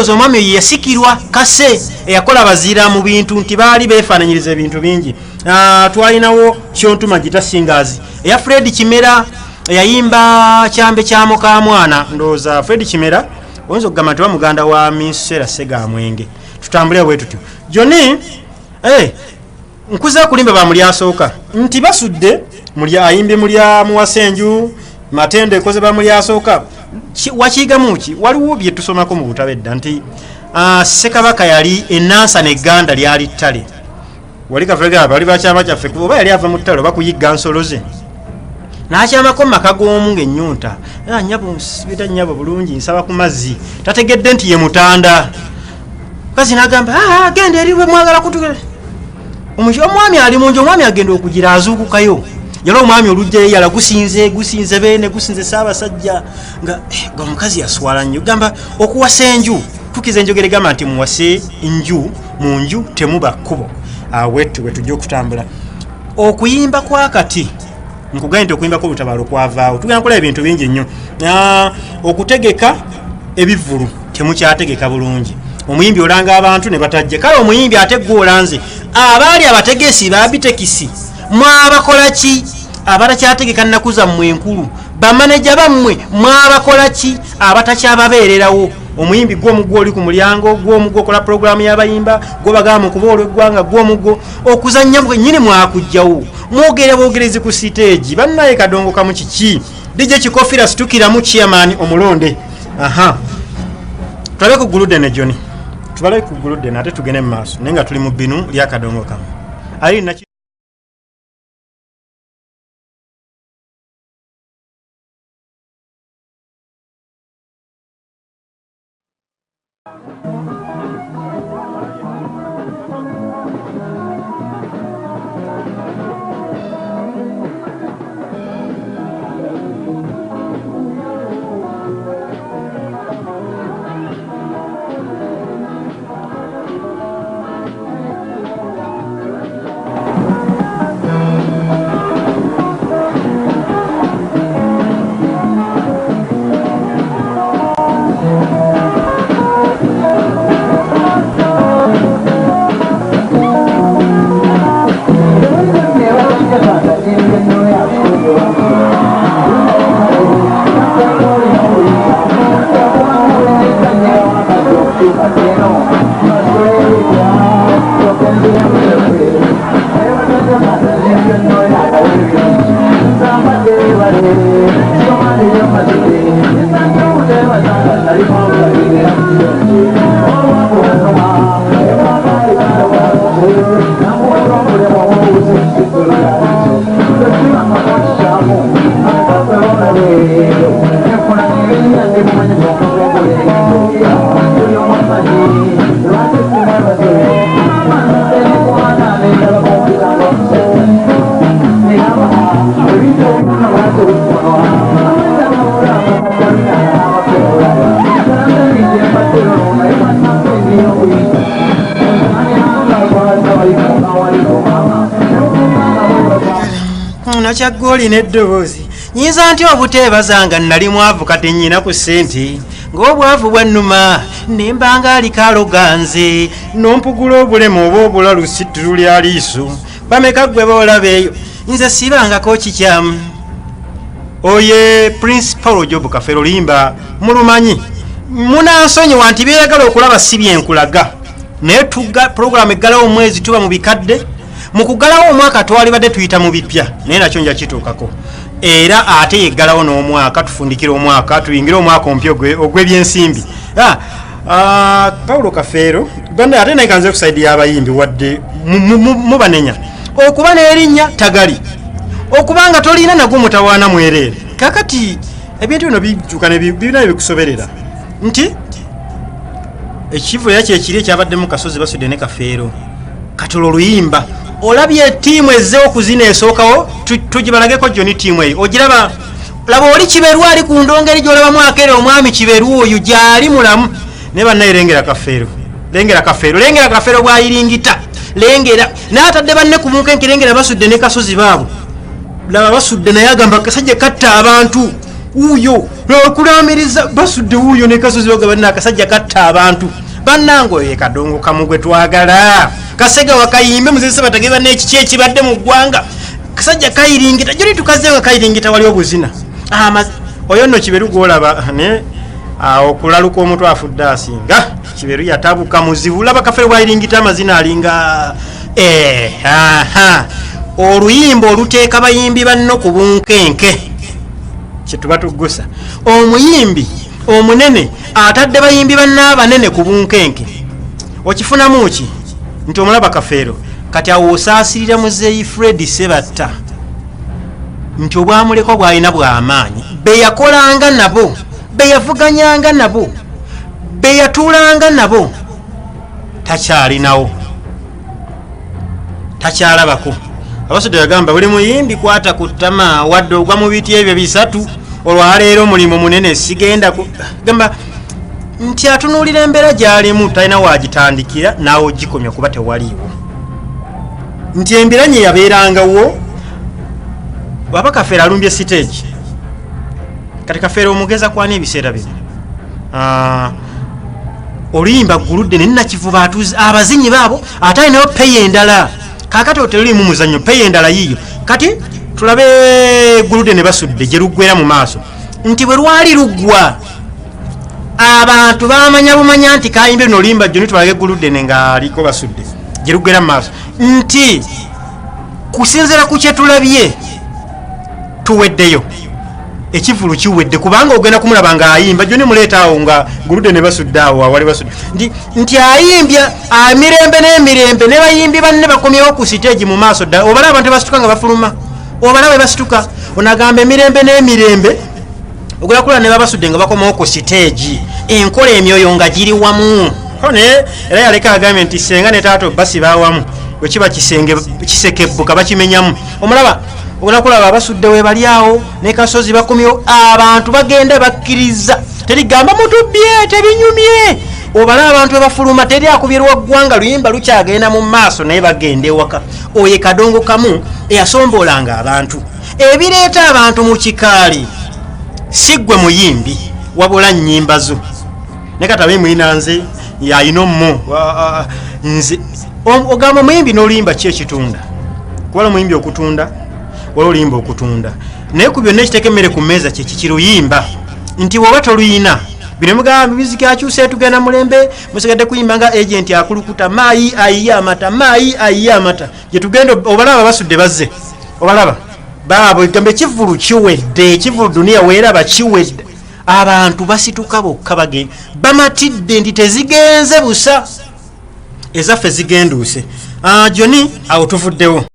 ndowooza omwami oyo yasikirwa kase eyakola baziira mu bintu nti baali beefaananyiriza ebintu bingi. Twalinawo Kyontuma Gita Singers eya Fred Kimera yayimba kyambe kya muka mwana. Ndowooza Fred Kimera oyinza okugamba nti muganda wa Minsera Segamwenge. Tutambule bwe tutyo Johnny nkuza kulimba ba muli asooka nti basudde muli ayimbe muli Muwasenju Matende ekoze ba muli asooka wakigamu ki waliwo bye tusomako mu butabedda nti Ssekabaka yali enansa ne ganda lyali ttale wali kafega bali bakyama kyaffe kuba yali ava mu ttale bakuyigga nsoloze n'akyamako makagomu ng'ennyunta nyabo nsibita nyabo bulungi nsaba ku mazzi tategedde nti ye mutanda kazi n'agamba genda eri bwe mwagala kutugere omwami ali mungi omwami agenda okugira azuukukayo yali omwami olujja yala gusinze bene gusinze Ssaabasajja nga omukazi yaswala nnyo gamba okuwasa enju tukiza enjogere gamba nti muwase enju mu nju temuba kkubo wetu tujja okutambula okuyimba kwa kati nkugambye nti okuyimba kw'olutabaalo kwavaawo tugenda kukola ebintu bingi nnyo okutegeka ebivulu temukyategeka bulungi omuyimbi olanga abantu ne batajja kale omuyimbi ate gwolanze abaali abategesi babitekisi mwabakola ki abatakyategeka nnaku zammwe enkulu bamaneja bammwe mwabakola ki abatakyababeererawo omuyimbi gw'omuggo oli ku mulyango gw'omuggo okola puroguramu y'abayimba gw'obagamba mu kuba olw'eggwanga gw'omuggo okuzannya bwennyini mwakujjawo mwogere bwogerezi ku siteegi bannaye kadongo kamu kiki DJ Kikofira situkiramu chairman omulonde tulabe ku gulude ne Johnny tubale ku gulude nate tugene mu maaso naye nga tuli mu binu lya kadongo kamu ali na Nakyagoli n'eddoboozi nyinza nti obuteebazanga nali mwavu kati nnyina ku ssente ng'obwavu bwannuma nembanga alikaloganze n'ompugula obulemu oba obulalu situlu lya liiso bameka ggwe boolabeeyo nze sibangako kikyamu oye Prince Paul Job Kafero limba mulumanyi munansonyiwa nti beeyagala okulaba si byenkulaga naye puroguramu eggalawo omwezi tuba mu bikadde mu kugalawo omwaka twalibadde tuyita mu bipya naye nakyo nja kituukako era ate yeggalawo n'omwaka tufundikira omwaka tuyingire omwaka ompya ogw'ebyensimbi Paulo Kafero bande ate naye kanze kusaidi y'abayimbi wadde mubanenya okuba n'erinnya tagali okubanga tolina nagwo mutawaana mwereere kakati ebintu bino bijjuka bibina bikusoberera nti ekivu era kyekiri ekyabaddemu Kasozi basudde ne Kafeero katolo oluyimba olabye ttiimu ezze okuzina esookawo tugibalageko Johnny ttiimu eyo ogiraba laba oli Kiberu ali ku ndongeri gy'olabamu akere omwami Kiberu oyo gyali mulamu ne bannaye lengera Kafeero bwayiringita lengera n'atadde banne ku munkenke lengera basudde ne Kasozi baabo laba basudde naye agamba kasajja katta abantu uyo okulamiriza basudde uyo ne Kasozi bagabana akasajja katta abantu bannango ye Kadongo Kamu gwe twagala Kasega wakayimbe muzese batageba n'ekiki ekibadde mu ggwanga kasajja kayiringita joli tukazewa kayiringita wali obuzina oyo nno Kiberu gwolaba ne okulaluka omutwe afudde asinga Kiberu yatabuka muzibu laba Kafere wayiringita amazina alinga oluyimba oluteeka bayimbi banno ku bunkenke kyetuba tugusa omuyimbi omunene atadde bayimbi bannabanene ku bunkenke okifunamu ki nti omulaba Kafeero kati awo osaasirira muzeeyi Fred Sebatta nti obwamulekwa bw'alina bw'amaanyi beyakolanga nabo beyavuganyanga nabo beyatuulanga nabo takyalinawo takyalabako abasudde yagamba buli muyimbi kwata ku ttama wadde ogwa mu biti ebyo bisatu olwaleero mulimu munene sigenda gamba nti atunuulira embeera gy'alimu talina waagitandikira naawe ogikomya kuba tewaliiwo nti embiranye yabeerangawo waba Kafeero alumbye siteegi kati Kafeero omugeza kwana ebiseera bino oluyimba guludde ne Nakivuba atuuze abazinyi baabo ate alinayo peyi endala kakati oterulimu muzannyo peyi endala yiyo kati tulabe guludde ne basudde gye luggwera mu maaso nti bwe lwali luggwa abantu bamanya bumanya nti kayimbe lino oluyimba jjo nitwalage guludde ne ngaaliko basudde gye luggwera mu maaso nti kusinziira ku kye tulabye tuweddeyo ekivulu kiwedde kubanga ogenda kumulaba nga ayimba jjo ne muleeta awo nga guludde ne basudde awo awali basudde nti ayimbya emirembe n'emirembe ne bayimbi banne bakomyewo ku siteegi mu maaso ddala obalaba abantu basituka nga bafuluma obalaba basituka onagamba emirembe n'emirembe ogulakula ne babasudde nga bakomawo ku siteegi enkola emyoyo nga giri wamu era yaleka agambye nti senga ne taata basiba awamu bwe kiba kisekebbuka bakimenyamu omulaba ogulakulaba abasudde we bali awo ne Kasozi bakomyewo abantu bagenda bakkiriza terigamba mutubbye tebinyumye obala abantu bafuluma teri akubirwa ggwanga luyimba lukyagenda mu maaso naye bagenda ewaka oye Kadongo Kamu eyasombolanga abantu ebireeta abantu mu kikaali siggwe muyimbi wabula nnyimba zo ne katabe mwina nze yayina ommo nze ogamba muyimbi n'oluyimba ki ekitunda kuwala muyimbi okutunda wala oluyimba okutunda naye ku byonna ekiteeka emmere ku mmeeza kye kikiruyimba nti bw'oba toluyina bino mugamba miziki akyuse tugenda mulembe musigadde kuyimba nga agenti akulukuta maayi ayiye amata maayi ayiye amata gye tugenda obalaba basudde bazze obalaba baabo egamba ekivulu kiwedde ekivulu duniya weeraba kiwedde abantu basituka bokka bagenda bamatidde nti tezigenze busa ezaffe zigenduuse joni awo tuvuddewo